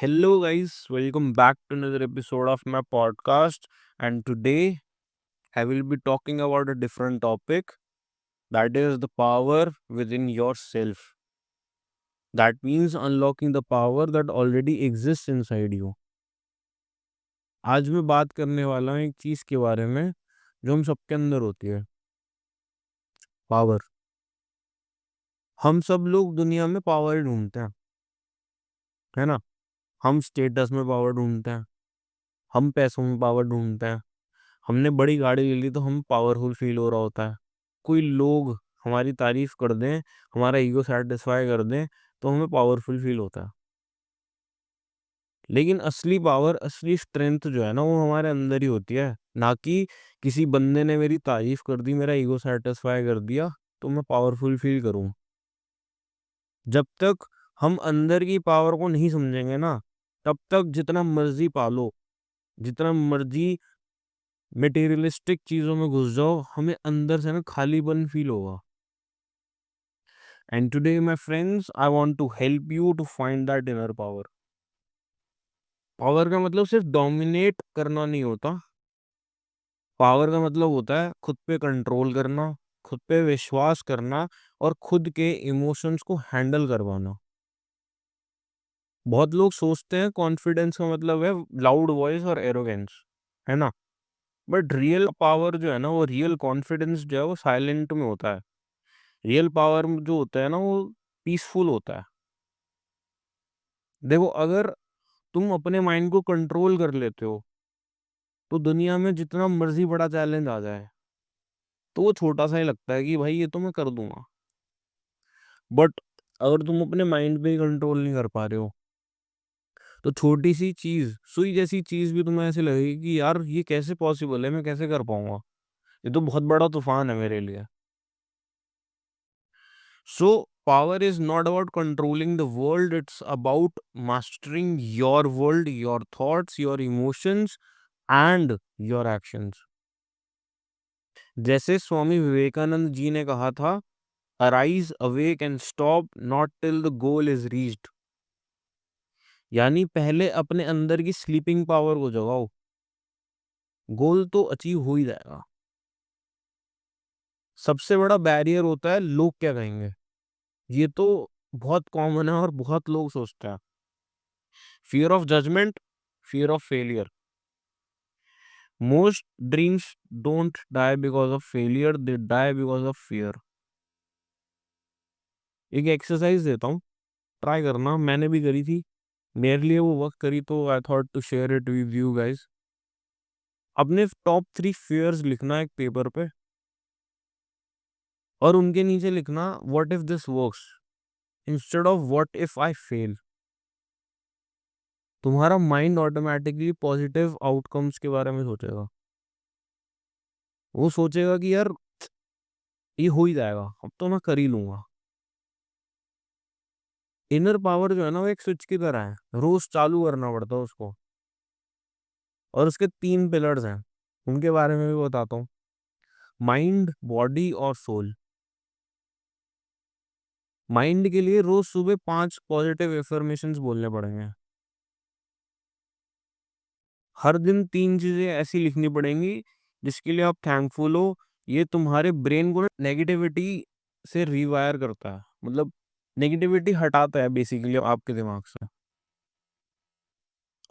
Hello, guys. Welcome back to another episode of my podcast. And today I will be talking about a different topic, that is the power within yourself. That means unlocking the power that already exists inside you. आज मैं बात करने वाला हूँ एक चीज के बारे में जो हम सबके अंदर होती है, पावर। हम सब लोग दुनिया में पावर ढूंढते हैं, है ना। हम स्टेटस में पावर ढूंढते हैं, हम पैसों में पावर ढूंढते हैं, हमने बड़ी गाड़ी ले ली तो हम पावरफुल फील हो रहा होता है। कोई लोग हमारी तारीफ कर दें, हमारा ईगो सेटिस्फाई कर दें, तो हमें पावरफुल फील होता है। लेकिन असली पावर, असली स्ट्रेंथ जो है ना, वो हमारे अंदर ही होती है, ना कि किसी बंदे ने मेरी तारीफ कर दी, मेरा ईगो सेटिस्फाई कर दिया तो मैं पावरफुल फील करूं। जब तक हम अंदर की पावर को नहीं समझेंगे ना, तब तक जितना मर्जी पालो, जितना मर्जी मटेरियलिस्टिक चीजों में घुस जाओ, हमें अंदर से ना खालीपन फील होगा। And today my friends, I want to help you to find that inner power. Power का मतलब सिर्फ डोमिनेट करना नहीं होता। पावर का मतलब होता है खुद पे कंट्रोल करना, खुद पे विश्वास करना और खुद के इमोशंस को हैंडल करवाना। बहुत लोग सोचते हैं कॉन्फिडेंस का मतलब है लाउड वॉइस और एरोगेंस, है ना। बट रियल पावर जो है ना, वो रियल कॉन्फिडेंस जो है वो साइलेंट में होता है। रियल पावर जो होता है ना, वो पीसफुल होता है। देखो, अगर तुम अपने माइंड को कंट्रोल कर लेते हो, तो दुनिया में जितना मर्जी बड़ा चैलेंज आ जाए, तो वो छोटा सा ही लगता है कि भाई ये तो मैं कर दूंगा। बट अगर तुम अपने माइंड पे ही कंट्रोल नहीं कर पा रहे हो, तो छोटी सी चीज, सुई जैसी चीज भी तुम्हें ऐसे लगेगी कि यार ये कैसे पॉसिबल है, मैं कैसे कर पाऊंगा, ये तो बहुत बड़ा तूफान है मेरे लिए। So power is not about controlling the world, it's about mastering your world, your thoughts, your emotions and your actions. जैसे स्वामी विवेकानंद जी ने कहा था, arise awake and stop not till the goal is reached. यानी पहले अपने अंदर की स्लीपिंग पावर को जगाओ, गोल तो अचीव हो ही जाएगा। सबसे बड़ा बैरियर होता है लोग क्या कहेंगे। ये तो बहुत कॉमन है और बहुत लोग सोचते हैं। Fear of judgment, fear of failure. Most dreams don't die because of failure, they die because of fear. एक एक्सरसाइज देता हूँ, ट्राई करना, मैंने भी करी थी, मेरे लिए वो वर्क करी, तो I thought to share it with you guys. अपने टॉप 3 फियर्स लिखना एक पेपर पे, और उनके नीचे लिखना what if this works instead of what if I fail. तुम्हारा माइंड ऑटोमेटिकली पॉजिटिव आउटकम्स के बारे में सोचेगा। वो सोचेगा कि यार ये हो ही जाएगा, अब तो मैं कर ही लूंगा। इनर पावर जो है ना, वो एक स्विच की तरह है, रोज चालू करना पड़ता है उसको। और उसके 3 पिलर्स हैं, उनके बारे में भी बताता हूँ। माइंड, बॉडी और सोल। माइंड के लिए रोज सुबह 5 पॉजिटिव एफर्मेशंस बोलने पड़ेंगे। हर दिन 3 चीजें ऐसी लिखनी पड़ेंगी जिसके लिए आप थैंकफुल हो। ये तुम्हारे ब्रेन को ना नेगेटिविटी से रिवायर करता है, मतलब नेगेटिविटी हटाता है बेसिकली आपके दिमाग से।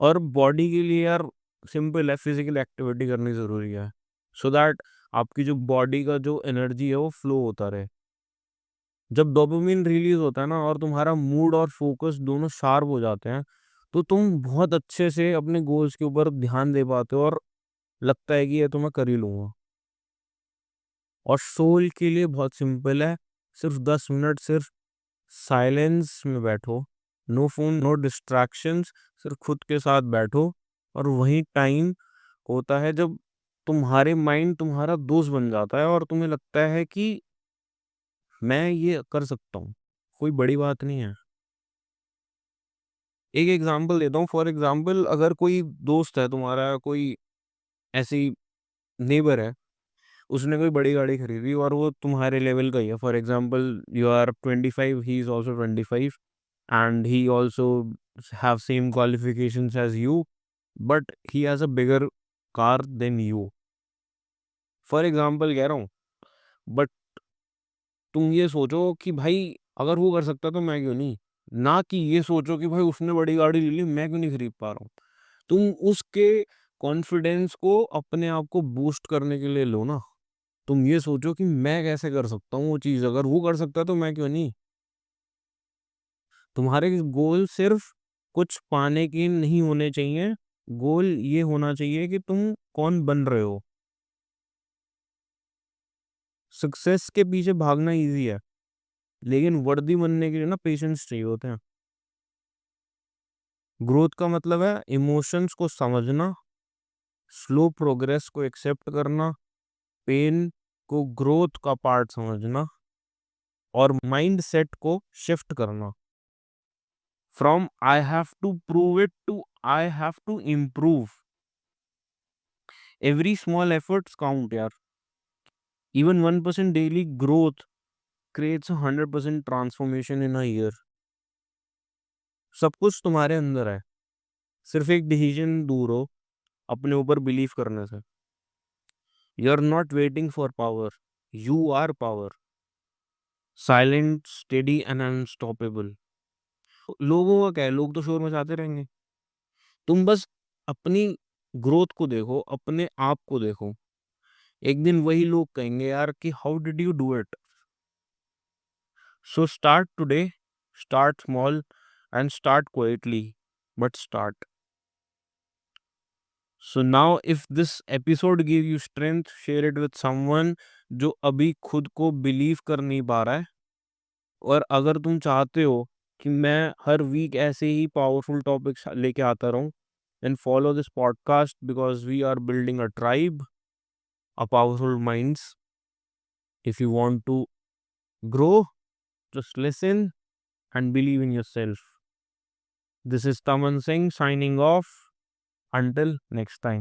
और बॉडी के लिए यार सिंपल है, फिजिकल एक्टिविटी करनी जरूरी है, सो दैट आपकी जो बॉडी का जो एनर्जी है वो फ्लो होता रहे। जब डोपामिन रिलीज होता है ना, और तुम्हारा मूड और फोकस दोनों शार्प हो जाते हैं, तो तुम बहुत अच्छे से अपने गोल्स के ऊपर ध्यान दे पाते हो, और लगता है कि ये तो मैं कर ही लूंगा। और सोल के लिए बहुत सिंपल है, सिर्फ 10 मिनट सिर्फ साइलेंस में बैठो, नो फोन, नो डिस्ट्रैक्शंस, सिर्फ खुद के साथ बैठो। और वही टाइम होता है जब तुम्हारे माइंड तुम्हारा दोस्त बन जाता है, और तुम्हें लगता है कि मैं ये कर सकता हूँ, कोई बड़ी बात नहीं है। एक एग्जांपल देता हूँ, फॉर एग्जांपल अगर कोई दोस्त है तुम्हारा, कोई ऐसी नेबर है, उसने कोई बड़ी गाड़ी खरीदी और वो तुम्हारे लेवल का ही है। For example you are 25, he is also 25, and he also have same qualifications as you, but he has a bigger car than you. For example कह रहा हूँ, बट तुम ये सोचो कि भाई अगर वो कर सकता तो मैं क्यों नहीं, ना कि ये सोचो कि भाई उसने बड़ी गाड़ी ले ली मैं क्यों नहीं खरीद पा रहा हूँ। तुम उसके कॉन्फिडेंस को अपने आप को बूस्ट करने के लिए लो ना। तुम ये सोचो कि मैं कैसे कर सकता हूँ वो चीज, अगर वो कर सकता तो मैं क्यों नहीं। तुम्हारे गोल सिर्फ कुछ पाने के नहीं होने चाहिए, गोल ये होना चाहिए कि तुम कौन बन रहे हो। सक्सेस के पीछे भागना इजी है, लेकिन वर्दी बनने के लिए ना पेशेंस चाहिए होते हैं। ग्रोथ का मतलब है इमोशंस को समझना, स्लो प्रोग्रेस को एक्सेप्ट करना, पेन को ग्रोथ का पार्ट समझना, और माइंड सेट को शिफ्ट करना from I have to prove it to I have to improve. Every small efforts count यार। Even 1% daily growth creates a 100% transformation in a year. सब कुछ तुम्हारे अंदर है, सिर्फ एक डिसीजन दूर हो अपने ऊपर बिलीव करने से। You are not waiting for power, you are power, silent steady and unstoppable. लोगों का क्या है, लोग तो शोर मचाते रहेंगे, तुम बस अपनी ग्रोथ को देखो, अपने आप को देखो। एक दिन वही लोग कहेंगे यार कि how did you do it. So start today, start small and start quietly, but start. So now if this episode gave you strength, share it with someone जो अभी खुद को बिलीव कर नहीं पा रहा है। और अगर तुम चाहते हो कि मैं हर वीक ऐसे ही पावरफुल टॉपिक्स लेके आता रहूं, then follow this podcast because we are building a tribe, a powerful minds. If you want to grow, just listen and believe in yourself. This is Taman Singh signing off. Until next time.